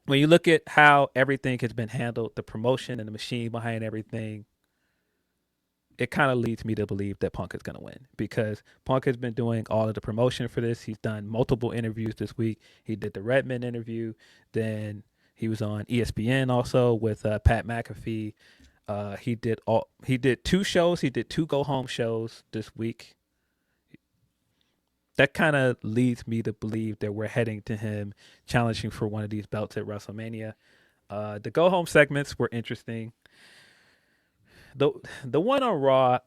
when you look at how everything has been handled, the promotion and the machine behind everything, it kind of leads me to believe that Punk is going to win because Punk has been doing all of the promotion for this. He's done multiple interviews this week. He did the Redman interview, then he was on ESPN also with Pat McAfee. He did two shows. He did two go home shows this week. That kind of leads me to believe that we're heading to him challenging for one of these belts at WrestleMania. The go home segments were interesting. the The one on Raw,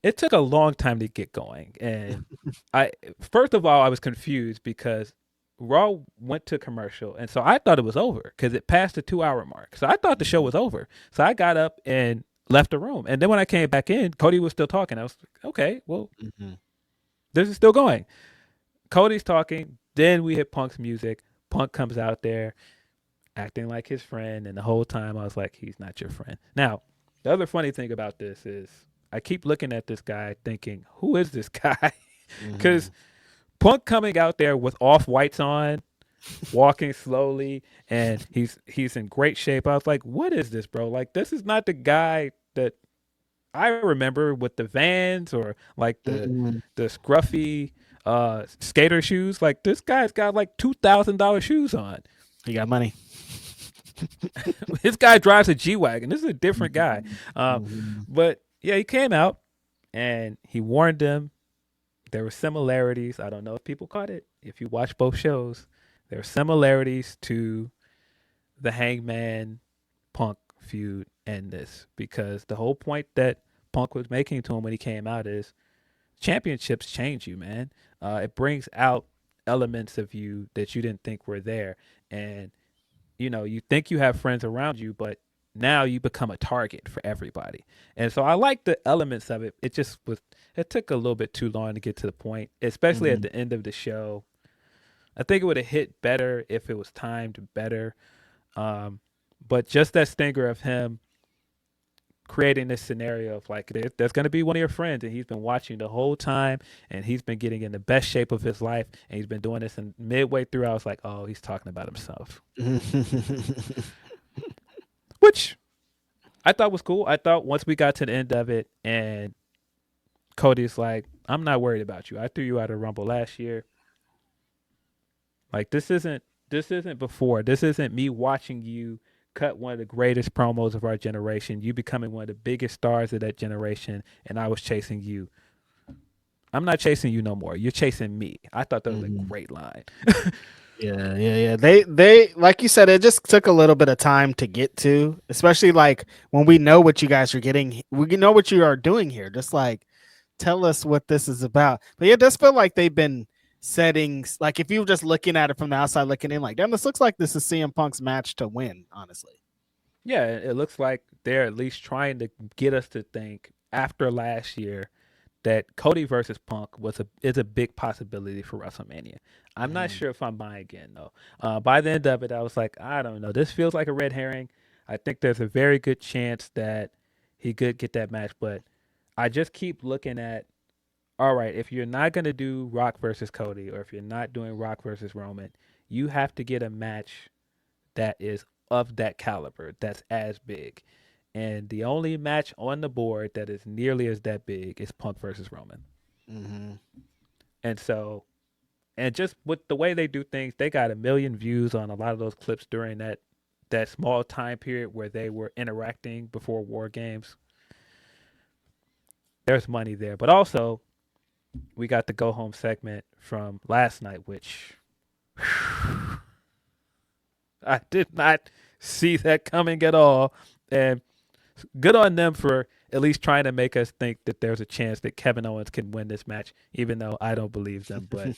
it took a long time to get going, and I first of all I was confused because Raw went to commercial, and so I thought it was over because it passed the 2 hour mark. So I thought the show was over. So I got up and left the room, and then when I came back in, Cody was still talking. I was like, okay, well, Mm-hmm. this is still going. Cody's talking. Then we hit Punk's music. Punk comes out there acting like his friend, and the whole time I was like, he's not your friend. Now, the other funny thing about this is I keep looking at this guy thinking, who is this guy? Mm-hmm. Because Punk coming out there with off whites on, walking slowly, and he's in great shape. I was like, what is this, bro? Like, this is not the guy that I remember with the Vans or like Mm-hmm. the scruffy skater shoes. Like this guy's got like $2,000 shoes on. He got money. This guy drives a G wagon. This is a different guy. Um, Mm-hmm. but yeah, he came out and he warned them. There were similarities. I don't know if people caught it. If you watch both shows, there are similarities to the Hangman Punk feud and this because the whole point that Punk was making to him when he came out is championships change you, man. It brings out elements of you that you didn't think were there, and you think you have friends around you, but now you become a target for everybody. And so I like the elements of it. It just was. It took a little bit too long to get to the point, especially at Mm-hmm. the end of the show. I think it would have hit better if it was timed better. Um, but just that stinger of him creating this scenario of like there's going to be one of your friends and he's been watching the whole time and he's been getting in the best shape of his life and he's been doing this, and midway through I was like, oh, he's talking about himself, which I thought was cool. I thought once we got to the end of it and Cody's like, I'm not worried about you, I threw you out of Rumble last year. Like this isn't before. This isn't me watching you cut one of the greatest promos of our generation, you becoming one of the biggest stars of that generation, and I was chasing you. I'm not chasing you no more. You're chasing me. I thought that was a Mm-hmm. great line. Yeah, yeah, yeah. They like you said, it just took a little bit of time to get to, especially like when we know what you guys are getting, we know what you are doing here. Just like tell us what this is about. But yeah, it does feel like they've been settings. Like if you were just looking at it from the outside, looking in, like damn, this looks like this is CM Punk's match to win. Honestly. Yeah, it looks like they're at least trying to get us to think after last year that Cody versus Punk is a big possibility for WrestleMania. I'm not Mm-hmm. sure if I'm buying again though. By the end of it, I was like, I don't know. This feels like a red herring. I think there's a very good chance that he could get that match, but I just keep looking at, all right, if you're not gonna do Rock versus Cody, or if you're not doing Rock versus Roman, you have to get a match that is of that caliber, that's as big. And the only match on the board that is nearly as that big is Punk versus Roman. Mm-hmm. And so, and just with the way they do things, they got a million views on a lot of those clips during that small time period where they were interacting before War Games. There's money there, but also we got the go home segment from last night, which I did not see that coming at all. And good on them for at least trying to make us think that there's a chance that Kevin Owens can win this match, even though I don't believe them. But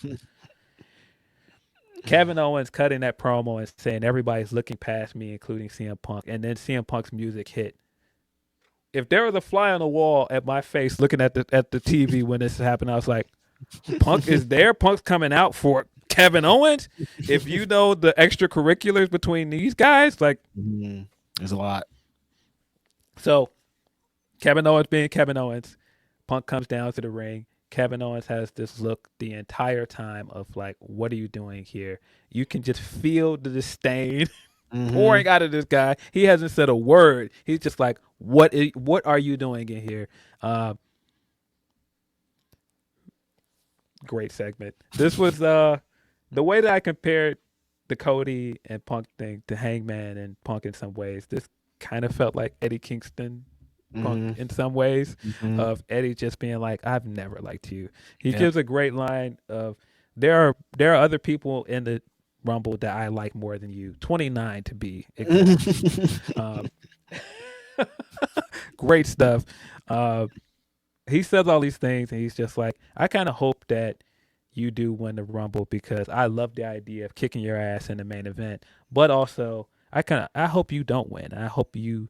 Kevin Owens cutting that promo and saying everybody's looking past me, including CM Punk, and then CM Punk's music hit. If there was a fly on the wall at my face looking at the TV when this happened, I was like, Punk is there. Punk's coming out for Kevin Owens. If you know the extracurriculars between these guys, like, Mm-hmm. There's a lot. so Kevin Owens being Kevin Owens, Punk comes down to the ring. Kevin Owens has this look the entire time of like, what are you doing here? You can just feel the disdain Mm-hmm. pouring out of this guy. He hasn't said a word. He's just like, what are you doing in here? Great segment. This was the way that I compared the Cody and Punk thing to Hangman and Punk in some ways. This kind of felt like Eddie Kingston Punk Mm-hmm. in some ways, Mm-hmm. of Eddie just being like, I've never liked you. He Yep. gives a great line of there are other people in the Rumble that I like more than you. 29 to be exact. Um, great stuff. Uh, he says all these things, and he's just like, I kind of hope that you do win the Rumble because I love the idea of kicking your ass in the main event, but also I hope you don't win. I hope you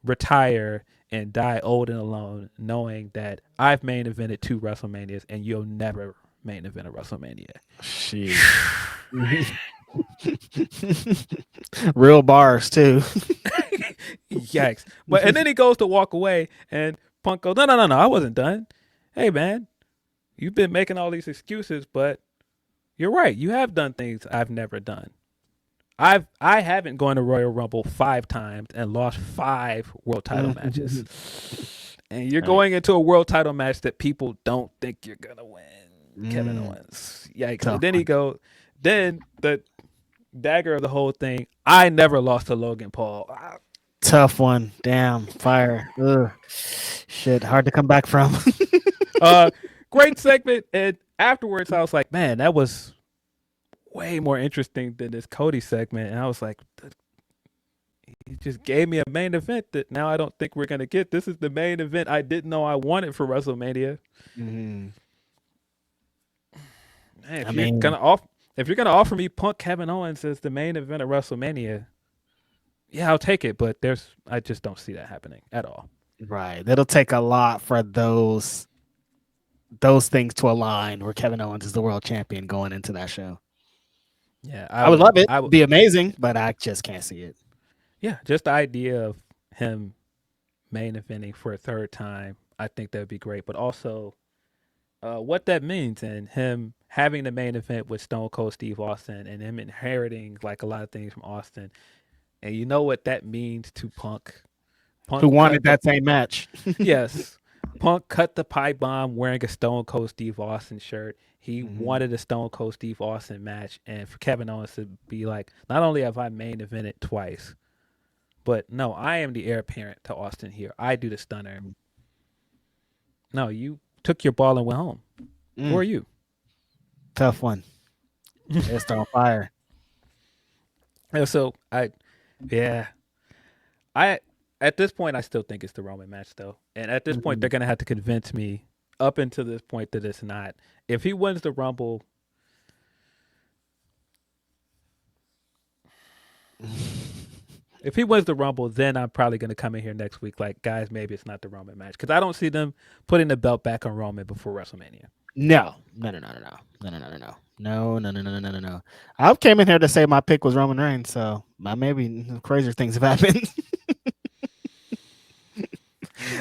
retire and die old and alone, knowing that I've main evented 2 WrestleManias and you'll never main event a WrestleMania. Shit. Real bars too. Yikes! But and then he goes to walk away, and Punk goes, no, I wasn't done. Hey man, you've been making all these excuses, but you're right. You have done things I've never done. I haven't gone to Royal Rumble 5 times and lost 5 world title matches. And you're Right. going into a world title match that people don't think you're gonna win. Kevin Mm, Owens. Yikes. tough And then one. then the dagger of the whole thing. I never lost to Logan Paul. Tough one. Damn. Fire. Ugh. Shit. Hard to come back from. Uh, great segment. And afterwards, I was like, man, that was way more interesting than this Cody segment. And I was like, he just gave me a main event that now I don't think we're gonna get. This is the main event I didn't know I wanted for WrestleMania. Mhm. Man, I mean, if you're gonna offer me Punk Kevin Owens as the main event of WrestleMania, yeah, I'll take it. But I just don't see that happening at all. right. It'll take a lot for those things to align where Kevin Owens is the world champion going into that show. Yeah, I would love it. I would. Be amazing, but I just can't see it. Yeah, just the idea of him main eventing for a third time, I think that would be great. But also, what that means and him having the main event with Stone Cold Steve Austin and him inheriting like a lot of things from Austin, and you know what that means to Punk. Who Punk wanted cut the that same match? Yes. Punk cut the pipe bomb wearing a Stone Cold Steve Austin shirt. He Mhm. wanted a Stone Cold Steve Austin match, and for Kevin Owens to be like, not only have I main evented twice, but no, I am the heir apparent to Austin here. I do the stunner. No, you took your ball and went home. Who Mm, are you? tough one. It's on fire. And so yeah, I at this point I still think it's the Roman match though, and at this point they're Mhm. gonna have to convince me up until this point that it's not. If he wins the Rumble, if he wins the Rumble, then I'm probably going to come in here next week like, guys, maybe it's not the Roman match because I don't see them putting the belt back on Roman before WrestleMania. No, no, no, no, no, no, no, no, no, no, no, no, no, no, no, no, no. I came in here to say my pick was Roman Reigns, so maybe crazier things have happened.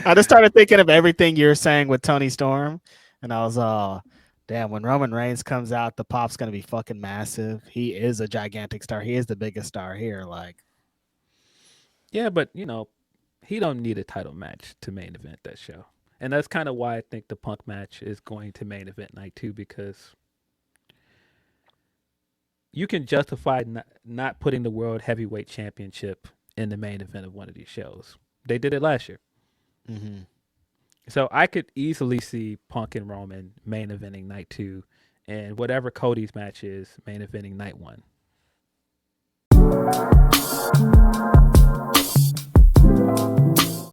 I just started thinking of everything you're saying with Tony Storm, and I was damn, when Roman Reigns comes out, the pop's gonna be fucking massive. He is a gigantic star. He is the biggest star here. Like, Yeah, but he don't need a title match to main event that show, and that's kind of why I think the Punk match is going to main event night too because you can justify not putting the World Heavyweight Championship in the main event of one of these shows. They did it last year. mm-hmm. So I could easily see Punk and Roman main eventing night 2 and whatever Cody's match is main eventing night 1.